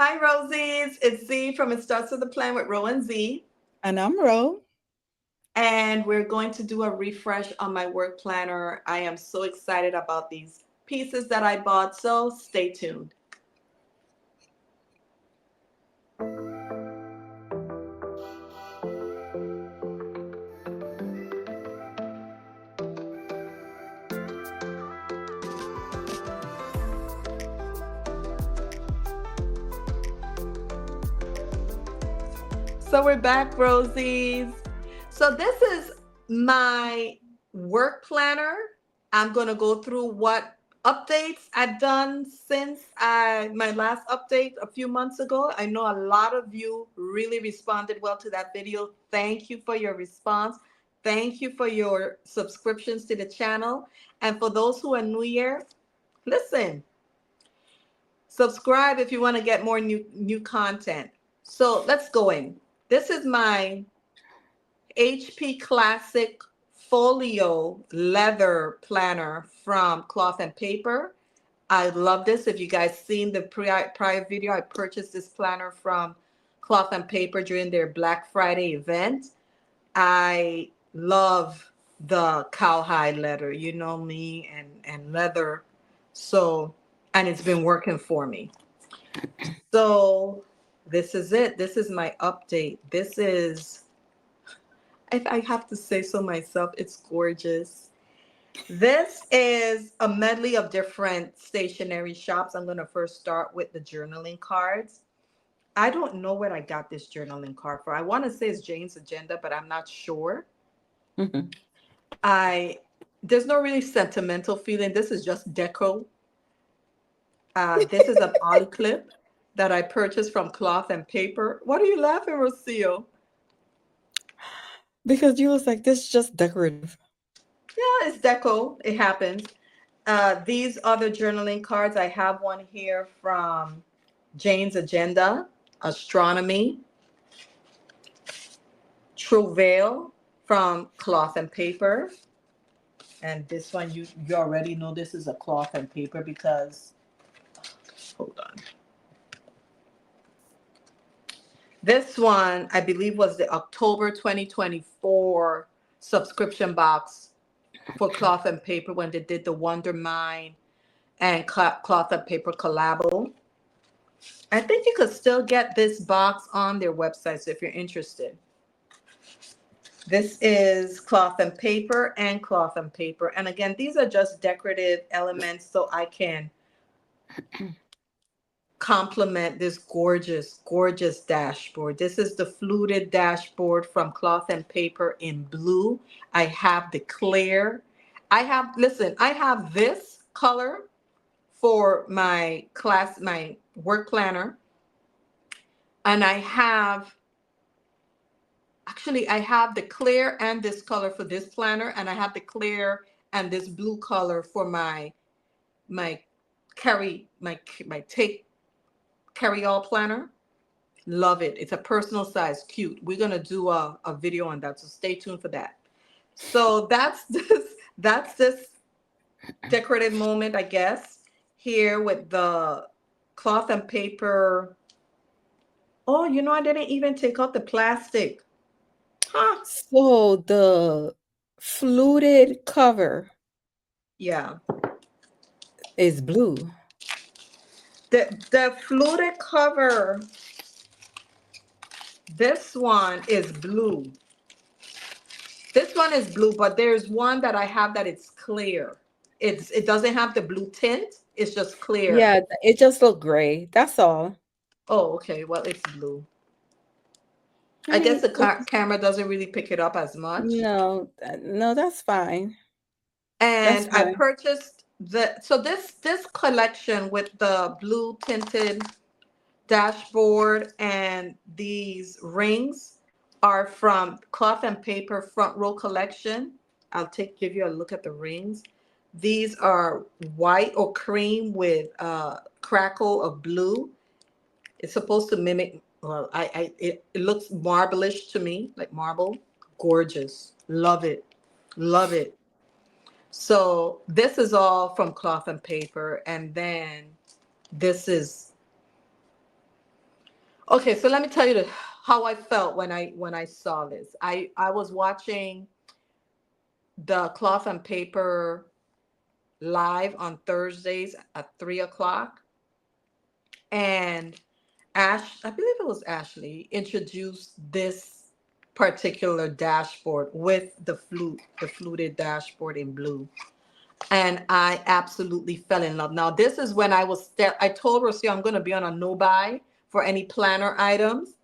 Hi, Rosies. It's Z from It Starts with a Plan with Ro and Z. And I'm Ro. And we're going to do a refresh on my work planner. I am so excited about these pieces that I bought. So stay tuned. So we're back, Rosies. So this is my work planner. I'm going to go through what updates I've done since my last update a few months ago. I know a lot of you really responded well to that video. Thank you for your response. Thank you for your subscriptions to the channel. And for those who are new here, listen, subscribe if you want to get more new content. So let's go in. This is my HP Classic Folio leather planner from Cloth and Paper. I love this. If you guys seen the prior video, I purchased this planner from Cloth and Paper during their Black Friday event. I love the cowhide leather. You know me and leather. So, and it's been working for me. So this is it. This is my update. This is, if I have to say so myself, it's gorgeous. This is a medley of different stationery shops. I'm going to first start with the journaling cards. I don't know where I got this journaling card for. I want to say it's Jane's Agenda, but I'm not sure. Mhm. I There's no really sentimental feeling. This is just deco. This is an ollie clip that I purchased from Cloth and Paper. What are you laughing, Rocio? Because you was like, this is just decorative. Yeah, it's deco. It happens. These other journaling cards, I have one here from Jane's Agenda, Astronomy, Travail from Cloth and Paper. And this one, you already know this is a cloth and paper because, hold on. This one, I believe, was the October 2024 subscription box for Cloth and Paper when they did the Wonder Mine and Cloth and Paper collabo. I think you could still get this box on their website, so if you're interested. This is Cloth and Paper and Cloth and Paper. And again, these are just decorative elements so I can complement this gorgeous, gorgeous dashboard. This is the fluted dashboard from Cloth and Paper in blue. I have the clear. Listen, I have this color for my work planner. And I have the clear and this color for this planner, and I have the clear and this blue color for my my take carry all planner. Love it. It's a personal size, cute. We're gonna do a video on that, so stay tuned for that. So that's this decorative moment, I guess, here with the Cloth and Paper. Oh, I didn't even take out the plastic. Huh. So the fluted cover Yeah. is blue. The fluted cover, this one is blue. This one is blue, but there's one that I have that it's clear. It doesn't have the blue tint. It's just clear. Yeah, it just looked gray. That's all. Oh, okay. Well, it's blue. I I guess mean, the camera doesn't really pick it up as much. no, that's fine. That's And I fine. purchased this collection with the blue tinted dashboard and these rings are from Cloth and Paper Front Row Collection. Give you a look at the rings. These are white or cream with crackle of blue. It's supposed to mimic. Well, it looks marblish to me, like marble. Gorgeous. Love it. Love it. So this is all from Cloth and Paper, and then this is Okay, so let me tell you how I felt when I saw this. I was watching the Cloth and Paper live on Thursdays at 3 o'clock, and I believe it was Ashley, introduced this particular dashboard with the fluted dashboard in blue. And I absolutely fell in love. Now, this is when I told Rocio I'm going to be on a no buy for any planner items.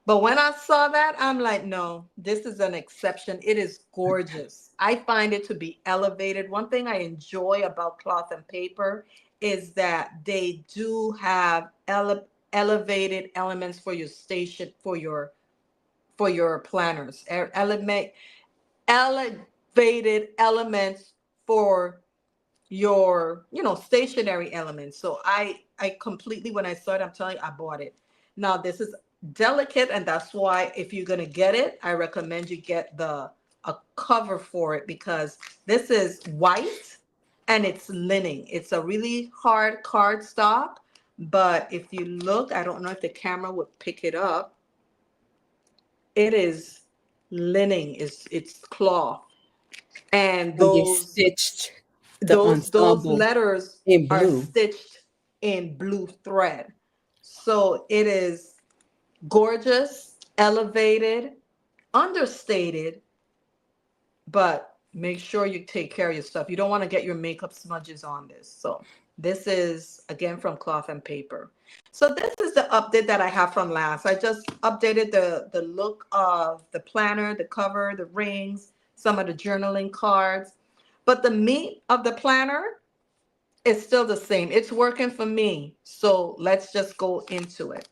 But when I saw that, I'm like, no, this is an exception. It is gorgeous. I find it to be elevated. One thing I enjoy about Cloth and Paper is that they do have elevated elements for your station, for your planners. Elevated elements for your stationary elements. So I completely, when I saw it, I'm telling you, I bought it. Now this is delicate, and that's why if you're going to get it, I recommend you get the a cover for it, because this is white and it's linen. It's a really hard cardstock, but if you look, I don't know if the camera would pick it up, it is linen. It's cloth, and And they those stitched the those ensemble letters in are blue. stitched in blue thread. So it is gorgeous, elevated, understated, but make sure you take care of your stuff. You don't want to get your makeup smudges on this. So this is again from Cloth and Paper. So this is the update that I have from last. I just updated the look of the planner, the cover, the rings, some of the journaling cards. But the meat of the planner is still the same. It's working for me. So let's just go into it.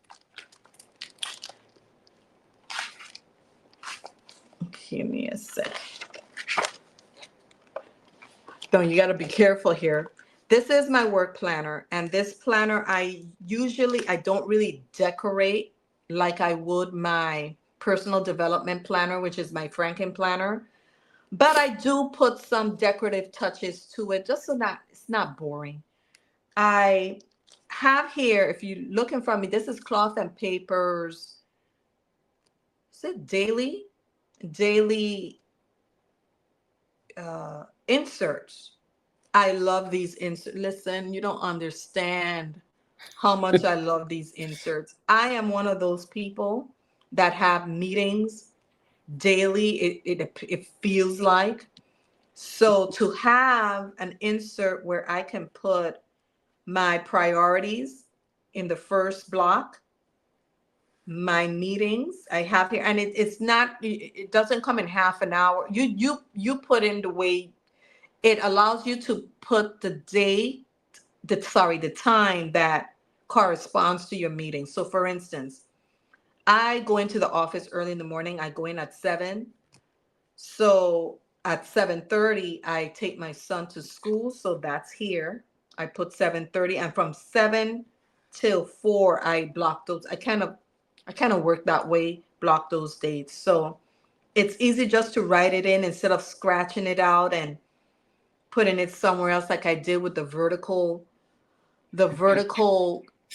Give me a sec. So you got to be careful here. This is my work planner, and this planner I don't really decorate like I would my personal development planner, which is my Franken planner, but I do put some decorative touches to it just so that it's not boring. I have here, if you're looking for me, this is Cloth and Paper's, is it daily inserts. I love these inserts. Listen, you don't understand how much I love these inserts. I am one of those people that have meetings daily. It feels like. So to have an insert where I can put my priorities in the first block, my meetings I have here, and it's not, it doesn't come in half an hour. You put in the way, it allows you to put the day, the time that corresponds to your meeting. So for instance, I go into the office early in the morning. I go in at 7. So at 7:30, I take my son to school. So that's here. I put 7:30, and from 7 till 4, I block those. I kind of work that way, block those dates. So it's easy just to write it in instead of scratching it out and putting it somewhere else like I did with the vertical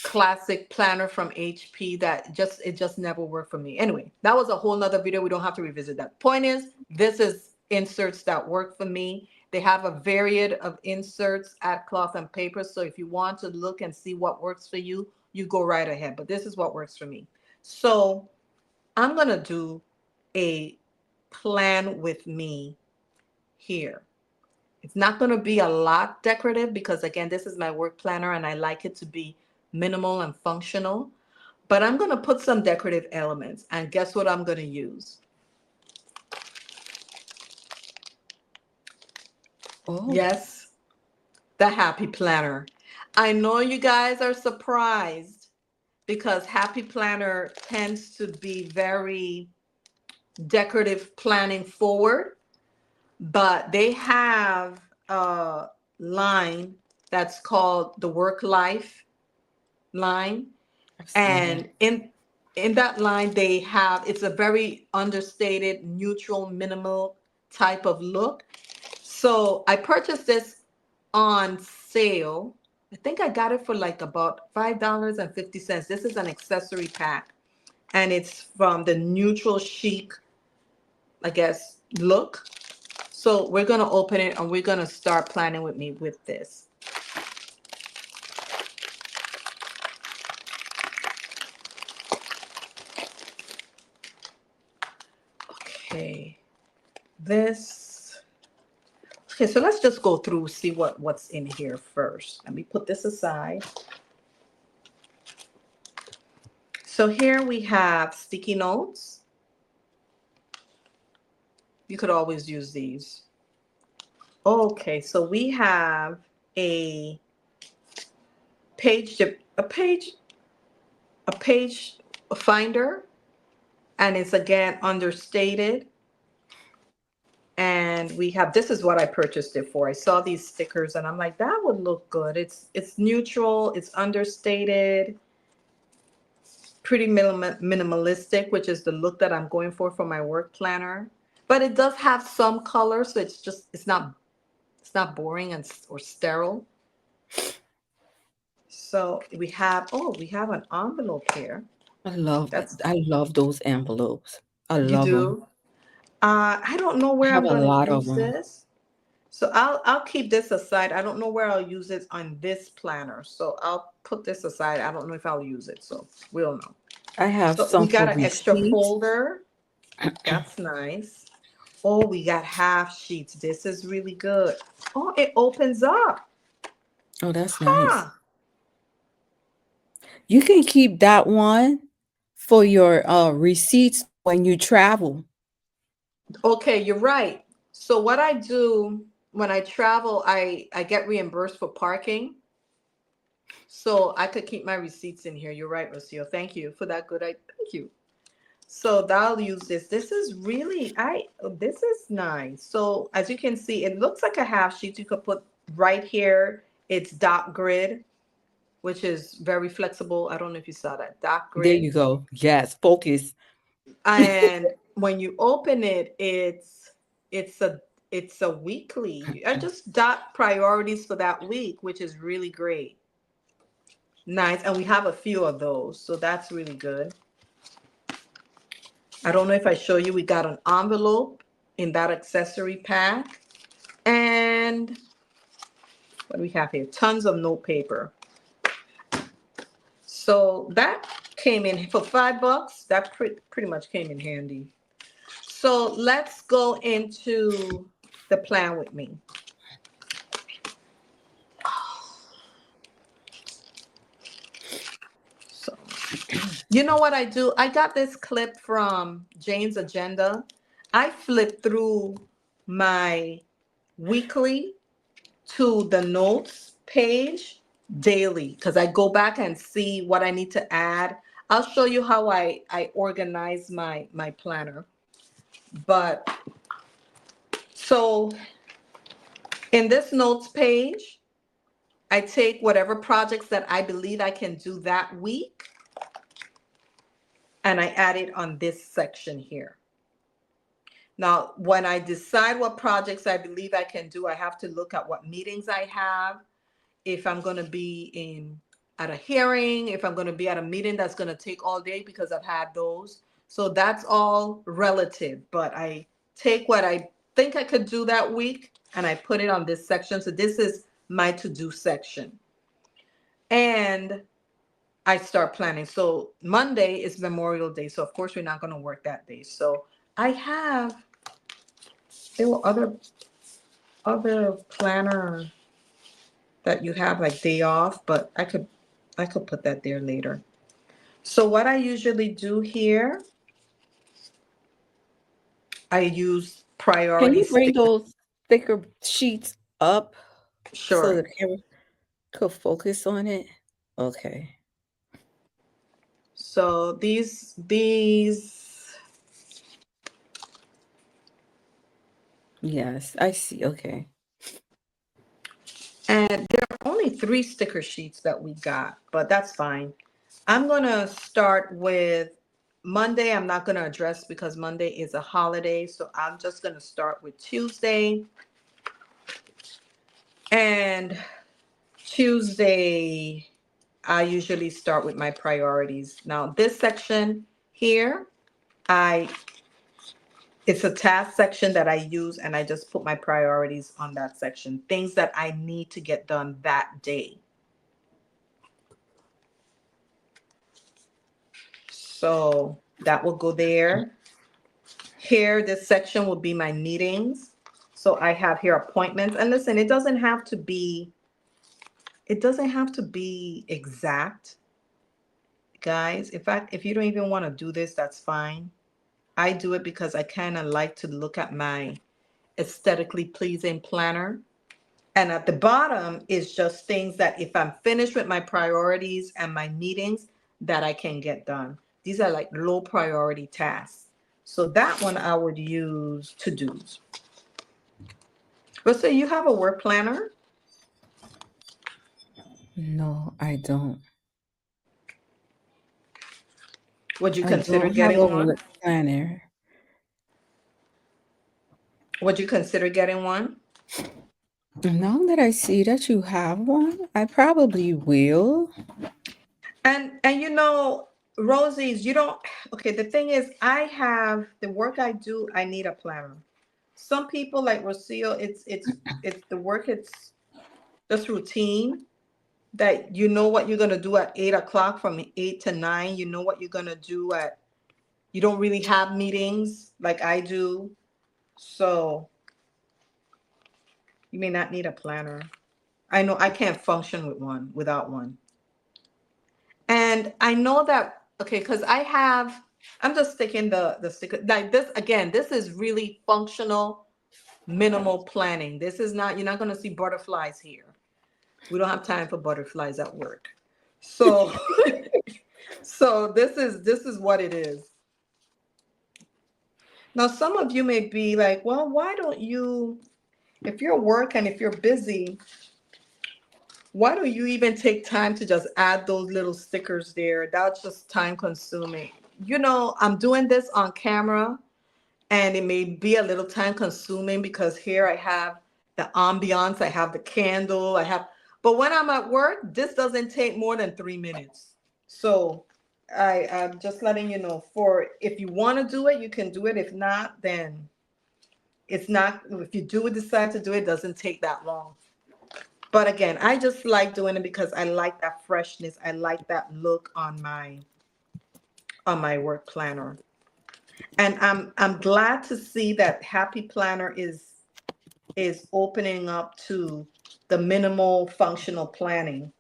classic planner from HP that it just never worked for me. Anyway, that was a whole nother video. We don't have to revisit that. Point is, this is inserts that work for me. They have a varied of inserts at Cloth and Paper. So if you want to look and see what works for you, you go right ahead. But this is what works for me. So I'm going to do a plan with me here. It's not going to be a lot decorative because, again, this is my work planner and I like it to be minimal and functional. But I'm going to put some decorative elements. And guess what I'm going to use? Oh, Yes, the Happy Planner. I know you guys are surprised because Happy Planner tends to be very decorative planning forward, but they have a line that's called the Work Life line. I've seen that. And in that line, they have, it's a very understated, neutral, minimal type of look. So I purchased this on sale. I think I got it for like about $5.50. This is an accessory pack. and it's from the neutral chic, I guess, look. So we're going to open it and we're going to start planning with me with this. Okay. Okay, so let's just go through, see what's in here first. Let me put this aside. So here we have sticky notes. You could always use these. Okay, so we have a page finder, and it's again understated. And we have, this is what I purchased it for. I saw these stickers and I'm like, that would look good. It's neutral, it's understated, pretty minimalistic, which is the look that I'm going for my work planner. But it does have some color, so it's not boring or sterile. So we have an envelope here. I love those envelopes. I You love them. do. I don't know I where have I'm a going to lot of use them. this. So I'll keep this aside. I don't know where I'll use it on this planner. So I'll put this aside. I don't know if I'll use it. So we'll know. I have So we some for got an extra receipts. folder. That's nice. Oh, we got half sheets. This is really good. Oh, it opens up. Oh, that's nice. Huh. You can keep that one for your receipts when you travel. Okay, you're right. So what I do when I travel, I get reimbursed for parking. So I could keep my receipts in here. You're right, Rocio. Thank you for that thank you. So I'll use this. This is really, this is nice. So as you can see, it looks like a half sheet. You could put right here. It's dot grid, which is very flexible. I don't know if you saw that dot There grid. you go. Yes, focus. And when you open it, it's a it's a weekly. I just dot priorities for that week, which is really great. Nice. And we have a few of those. So that's really good. I don't know if I show you, we got an envelope in that accessory pack. And what do we have here? Tons of note paper. So that came in for $5. That pretty much came in handy. So let's go into the plan with me. So, you know what I do? I got this clip from Jane's Agenda. I flip through my weekly to the notes page daily because I go back and see what I need to add. I'll show you how I organize my planner. But so in this notes page, I take whatever projects that I believe I can do that week and I add it on this section here. Now, when I decide what projects I believe I can do, I have to look at what meetings I have, if I'm going to be at a hearing, if I'm going to be at a meeting that's going to take all day, because I've had those. So that's all relative, but I take what I think I could do that week and I put it on this section. So this is my to-do section. And I start planning. So Monday is Memorial Day. So of course we're not going to work that day. So there were other planner that you have like day off, but I could put that there later. So what I usually do here, I use Can priority you bring stick. those thicker sheets up so the Sure. camera could focus on it? Okay. So these, Yes, I see. Okay. and there are only 3 sticker sheets that we got, but that's fine. I'm going to start with Monday. I'm not going to address because Monday is a holiday. So I'm just going to start with Tuesday. And Tuesday, I usually start with my priorities. Now, this section here, it's a task section that I use, and I just put my priorities on that section, things that I need to get done that day. So that will go there. Here, this section will be my meetings. So I have here appointments. And listen, it doesn't have to be exact, guys. In fact, if you don't even want to do this, that's fine. I do it because I kind of like to look at my aesthetically pleasing planner. And at the bottom is just things that if I'm finished with my priorities and my meetings, that I can get done. These are like low priority tasks. So that one I would use to-dos. But so you have a work planner? No, I don't. Would you I consider don't have getting a one? work planner. Would you consider getting one? Now that I see that you have one, I probably will. And you know, Rosie's, you don't, okay, the thing is, I have the work I do, I need a planner. Some people like Rocio, it's the work, it's just routine, that you know what you're gonna do at 8 o'clock, from 8 to 9, you know what you're gonna do at, you don't really have meetings like I do. So you may not need a planner. I know I can't function without one. And I know that, okay, because I'm just sticking the sticker like this again. This is really functional, minimal planning. This is not, you're not going to see butterflies here. We don't have time for butterflies at work. So, so this is what it is. Now, some of you may be like, well, why don't you, if you're working, if you're busy, why don't you even take time to just add those little stickers there? That's just time consuming. You know, I'm doing this on camera and it may be a little time consuming because here I have the ambiance, I have the candle, but when I'm at work, this doesn't take more than 3 minutes. So I'm just letting you know, for if you want to do it, you can do it. If not, then it's not, if you do decide to do it, it doesn't take that long. But again, I just like doing it because I like that freshness. I like that look on my work planner. And I'm glad to see that Happy Planner is opening up to the minimal functional planning,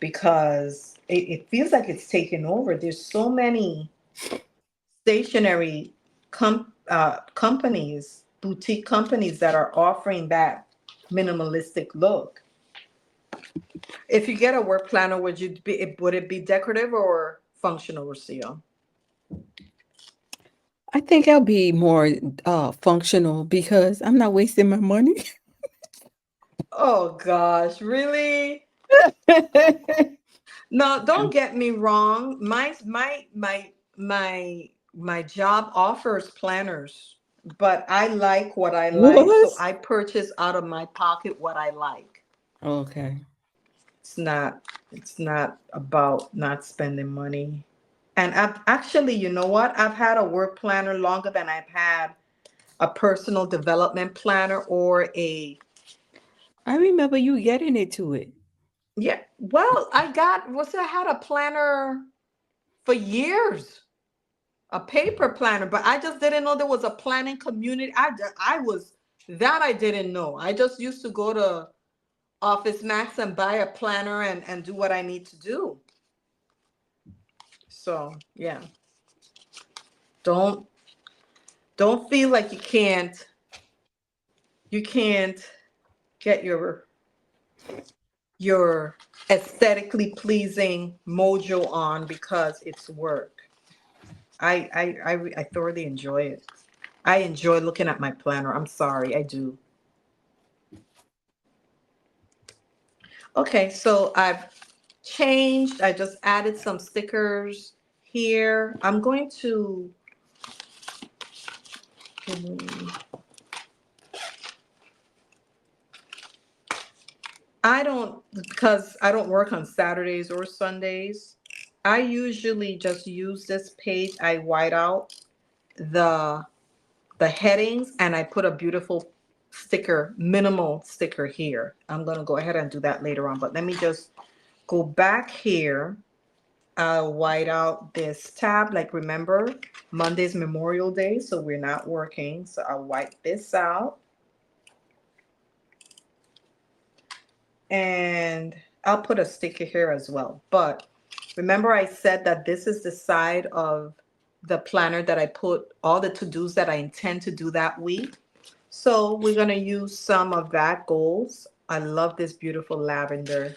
because it feels like it's taken over. There's so many stationary companies, boutique companies that are offering that minimalistic look. If you get a work planner, would it be decorative or functional, Rocio? I think I'll be more functional because I'm not wasting my money. Oh gosh, really? No, don't get me wrong. My job offers planners, but I like what I like, What? so I purchase out of my pocket what I like. Okay. It's not about not spending money. And I've actually, you know what? I've had a work planner longer than I've had a personal development planner or a, I remember you getting into it. yeah, well, I had a planner for years, a paper planner, but I just didn't know there was a planning community. I didn't know. I just used to go to Office Max and buy a planner and do what I need to do. So yeah, don't don't feel like you can't get your aesthetically pleasing mojo on because it's work. I thoroughly enjoy it. I enjoy looking at my planner. I'm sorry, I do. Okay, so I've changed. I just added some stickers here. I'm going to, I don't, because I don't work on Saturdays or Sundays. I usually just use this page. I white out the headings and I put a beautiful sticker, minimal sticker here. I'm going to go ahead and do that later on, but let me just go back here. I'll white out this tab. Like, remember, Monday's Memorial Day, so we're not working. So I'll white this out. And I'll put a sticker here as well. But remember I said that this is the side of the planner that I put all the to-dos that I intend to do that week. So we're going to use some of that goals. I love this beautiful lavender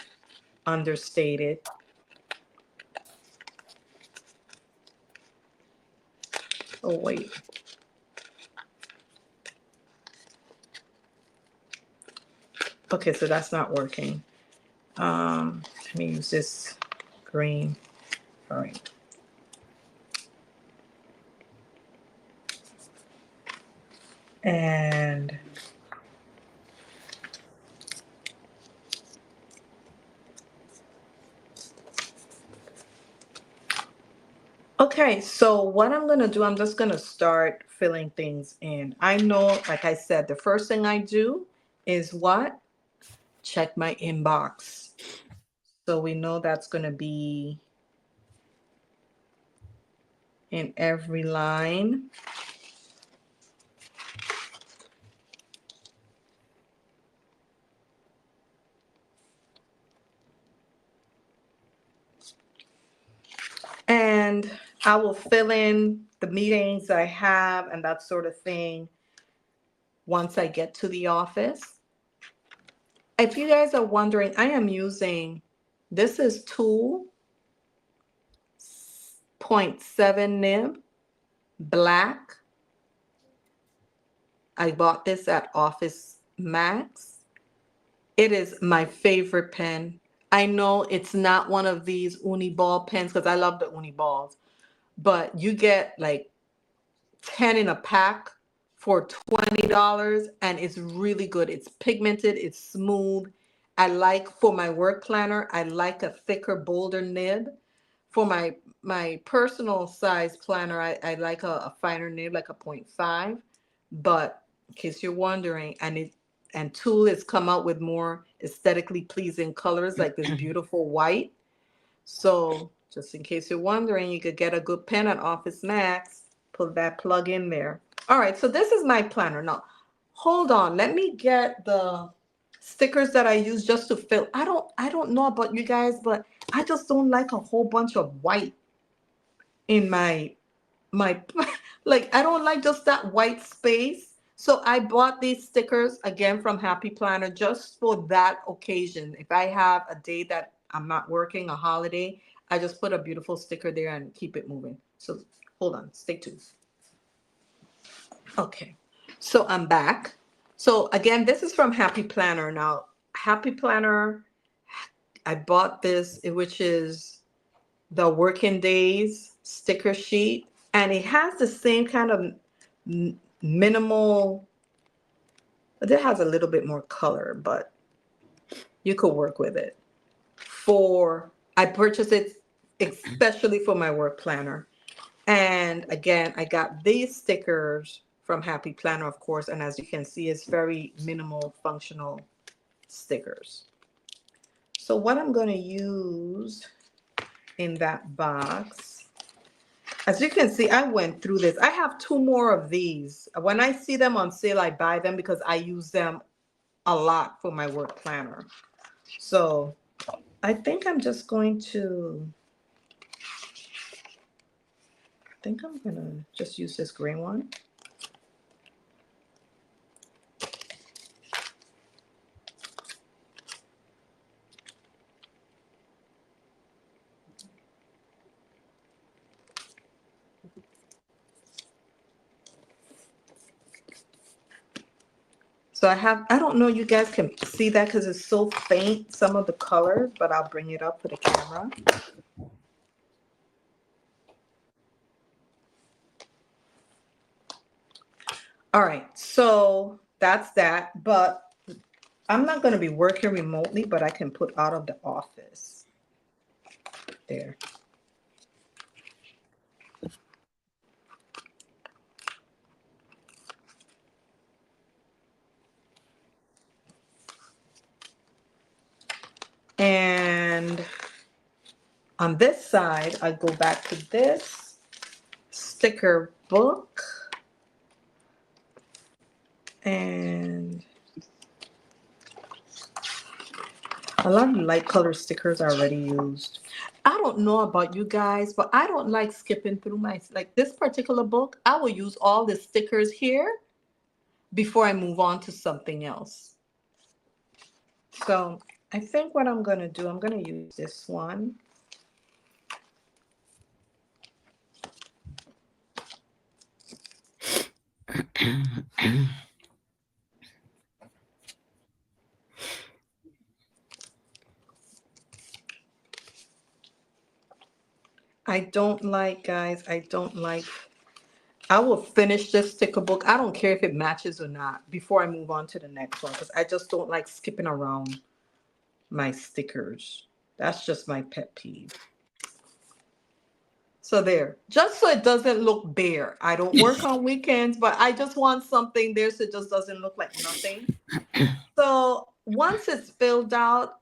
understated. Oh, wait. Okay, so that's not working. Let me use this green. All right. And okay, so what I'm going to do, I'm just going to start filling things in. I know, like I said, the first thing I do is what? Check my inbox. So we know that's going to be in every line. And I will fill in the meetings I have and that sort of thing once I get to the office. If you guys are wondering, I am using, this is 2.7 nib black. I bought this at Office Max. It is my favorite pen. I know it's not one of these uni ball pens because I love the uni balls, but you get like 10 in a pack for $20 and it's really good. It's pigmented, it's smooth. I like, for my work planner, I like a thicker, bolder nib. For my personal size planner, I like a finer nib, like a 0.5. But in case you're wondering, and Tool has come out with more aesthetically pleasing colors like this beautiful white. So just in case you're wondering, you could get a good pen at Office Max. Put that plug in there. All right, so this is my planner. Now, hold on. Let me get the stickers that I use just to fill. I don't know about you guys, but I just don't like a whole bunch of white in my like, I don't like just that white space. So I bought these stickers again from Happy Planner just for that occasion. If I have a day that I'm not working, a holiday, I just put a beautiful sticker there and keep it moving. So hold on, stay tuned. Okay, so I'm back. So again, this is from Happy Planner. Now, Happy Planner, I bought this, which is the working days sticker sheet, and it has the same kind of minimal, it has a little bit more color, but you could work with it. I purchased it especially for my work planner. And again, I got these stickers from Happy Planner, of course, and as you can see, it's very minimal functional stickers. So what I'm going to use in that box, as you can see, I went through this. I have 2 more of these. When I see them on sale, I buy them because I use them a lot for my work planner. So I think I'm just going to, just use this green one. So I don't know, you guys can see that because it's so faint, some of the colors, but I'll bring it up for the camera. All right, so that's that, but I'm not going to be working remotely, but I can put out of the office there. And on this side, I go back to this sticker book. And a lot of light color stickers are already used. I don't know about you guys, but I don't like skipping through like this particular book. I will use all the stickers here before I move on to something else. So I think what I'm going to do, I'm going to use this one. I don't like, guys, I don't like. I will finish this sticker book. I don't care if it matches or not before I move on to the next one because I just don't like skipping around my stickers. That's just my pet peeve. So there, just so it doesn't look bare. I don't work on weekends, but I just want something there so it just doesn't look like nothing. So once it's filled out,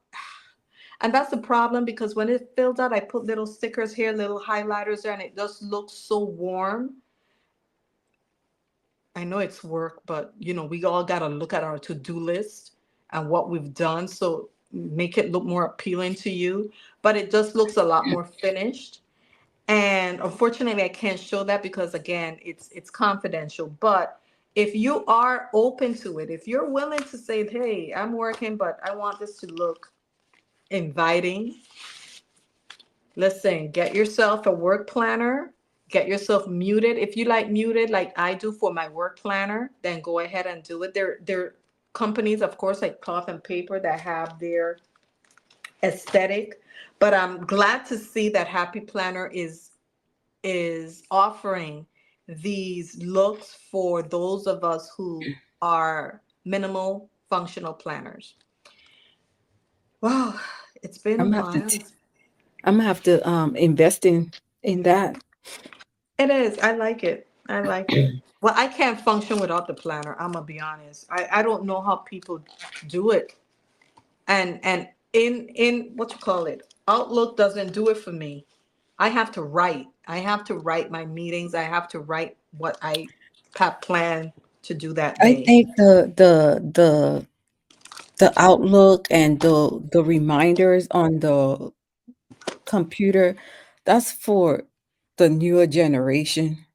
and that's the problem because when it's filled out, I put little stickers here, little highlighters there, and it just looks so warm. I know it's work, but we all got to look at our to-do list and what we've done. So make it look more appealing to you, but it just looks a lot more finished. And unfortunately, I can't show that because again, it's confidential. But if you are open to it, if you're willing to say, hey, I'm working, but I want this to look inviting, listen, get yourself a work planner, get yourself muted. If you like muted, like I do for my work planner, then go ahead and do it. There are companies, of course, like Cloth and Paper that have their aesthetic, but I'm glad to see that Happy Planner is offering these looks for those of us who are minimal functional planners. Wow, it's been a I'm gonna have to while. I'm gonna have to invest in that. It is. I like it. I like it. Well, I can't function without the planner. I'm gonna be honest. I don't know how people do it. And in what you call it, Outlook doesn't do it for me. I have to write. I have to write my meetings. I have to write what I have planned to do that I day. think the Outlook and the reminders on the computer, that's for the newer generation.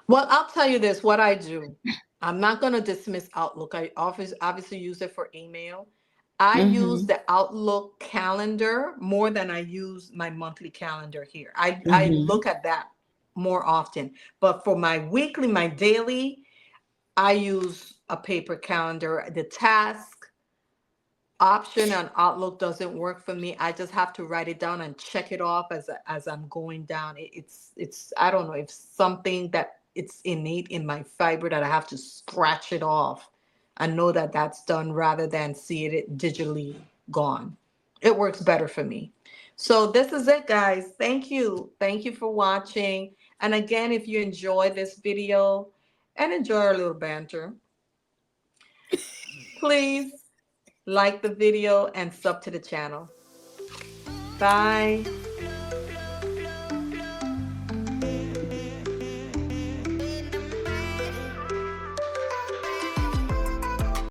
Well, I'll tell you this, what I do. I'm not going to dismiss Outlook. I obviously use it for email. I use Mhm. the Outlook calendar more than I use my monthly calendar here. I Mhm. look at that more often. But for my weekly, my daily, I use a paper calendar. The task option on Outlook doesn't work for me. I just have to write it down and check it off as I'm going down. It's I don't know if something that it's innate in my fiber that I have to scratch it off and know that that's done rather than see it digitally gone. It works better for me. So this is it, guys. Thank you. Thank you for watching. And again, if you enjoy this video and enjoy our little banter, please like the video and sub to the channel. Bye.